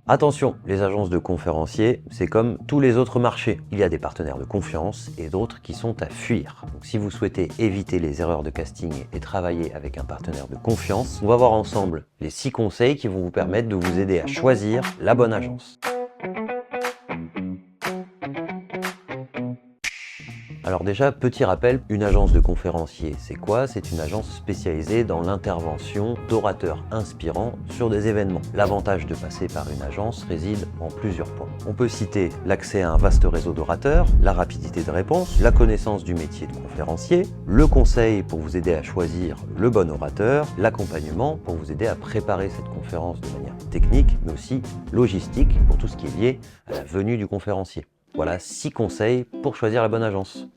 Attention, les agences de conférenciers, c'est comme tous les autres marchés. Il y a des partenaires de confiance et d'autres qui sont à fuir. Donc si vous souhaitez éviter les erreurs de casting et travailler avec un partenaire de confiance, on va voir ensemble les 6 conseils qui vont vous permettre de vous aider à choisir la bonne agence. Alors déjà, petit rappel, une agence de conférencier, c'est quoi? C'est une agence spécialisée dans l'intervention d'orateurs inspirants sur des événements. L'avantage de passer par une agence réside en plusieurs points. On peut citer l'accès à un vaste réseau d'orateurs, la rapidité de réponse, la connaissance du métier de conférencier, le conseil pour vous aider à choisir le bon orateur, l'accompagnement pour vous aider à préparer cette conférence de manière technique, mais aussi logistique pour tout ce qui est lié à la venue du conférencier. Voilà 6 conseils pour choisir la bonne agence.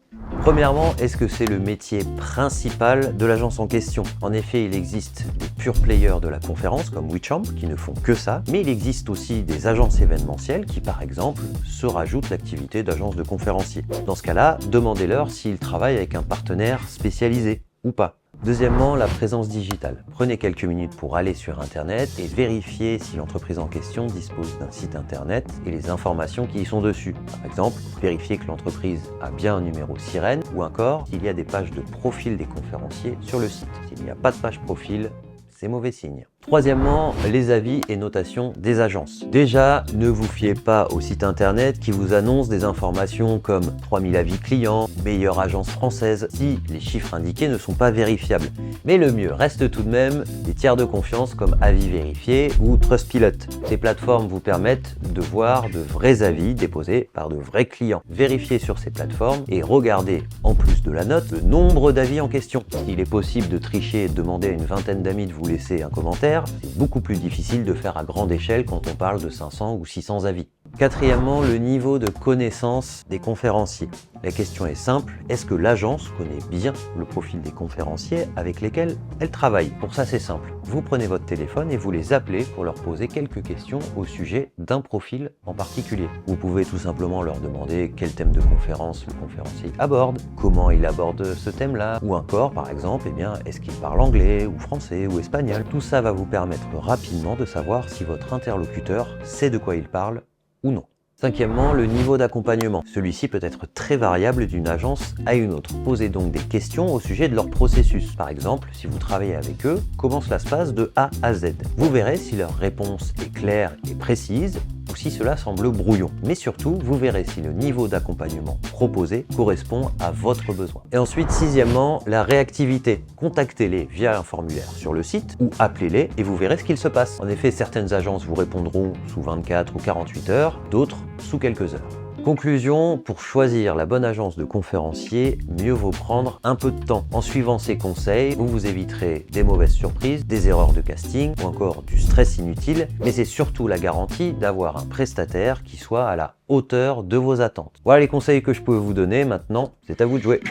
Premièrement, est-ce que c'est le métier principal de l'agence en question? En effet, il existe des pure players de la conférence comme WeChamp qui ne font que ça, mais il existe aussi des agences événementielles qui, par exemple, se rajoutent l'activité d'agence de conférencier. Dans ce cas-là, demandez-leur s'ils travaillent avec un partenaire spécialisé ou pas. Deuxièmement, la présence digitale. Prenez quelques minutes pour aller sur Internet et vérifier si l'entreprise en question dispose d'un site Internet et les informations qui y sont dessus. Par exemple, vérifiez que l'entreprise a bien un numéro sirène ou encore s'il y a des pages de profil des conférenciers sur le site. S'il n'y a pas de page profil, c'est mauvais signe. Troisièmement, les avis et notations des agences. Déjà, ne vous fiez pas au site internet qui vous annonce des informations comme 3000 avis clients, meilleure agence française, si les chiffres indiqués ne sont pas vérifiables. Mais le mieux reste tout de même des tiers de confiance comme Avis Vérifié ou Trustpilot. Ces plateformes vous permettent de voir de vrais avis déposés par de vrais clients. Vérifiez sur ces plateformes et regardez, en plus de la note, le nombre d'avis en question. Il est possible de tricher et de demander à une vingtaine d'amis de vous laisser un commentaire. C'est beaucoup plus difficile de faire à grande échelle quand on parle de 500 ou 600 avis. Quatrièmement, le niveau de connaissance des conférenciers. La question est simple, est-ce que l'agence connaît bien le profil des conférenciers avec lesquels elle travaille? Pour ça, c'est simple. Vous prenez votre téléphone et vous les appelez pour leur poser quelques questions au sujet d'un profil en particulier. Vous pouvez tout simplement leur demander quel thème de conférence le conférencier aborde, comment il aborde ce thème-là, ou encore, par exemple, est-ce qu'il parle anglais ou français ou espagnol? Tout ça va vous permettre rapidement de savoir si votre interlocuteur sait de quoi il parle ou non. Cinquièmement, le niveau d'accompagnement. Celui-ci peut être très variable d'une agence à une autre. Posez donc des questions au sujet de leur processus. Par exemple, si vous travaillez avec eux, comment cela se passe de A à Z? Vous verrez si leur réponse est claire et précise ou si cela semble brouillon. Mais surtout, vous verrez si le niveau d'accompagnement proposé correspond à votre besoin. Et ensuite, sixièmement, la réactivité. Contactez-les via un formulaire sur le site ou appelez-les et vous verrez ce qu'il se passe. En effet, certaines agences vous répondront sous 24 ou 48 heures, d'autres sous quelques heures. Conclusion, pour choisir la bonne agence de conférencier, mieux vaut prendre un peu de temps. En suivant ces conseils, vous vous éviterez des mauvaises surprises, des erreurs de casting ou encore du stress inutile, mais c'est surtout la garantie d'avoir un prestataire qui soit à la hauteur de vos attentes. Voilà les conseils que je peux vous donner, maintenant c'est à vous de jouer.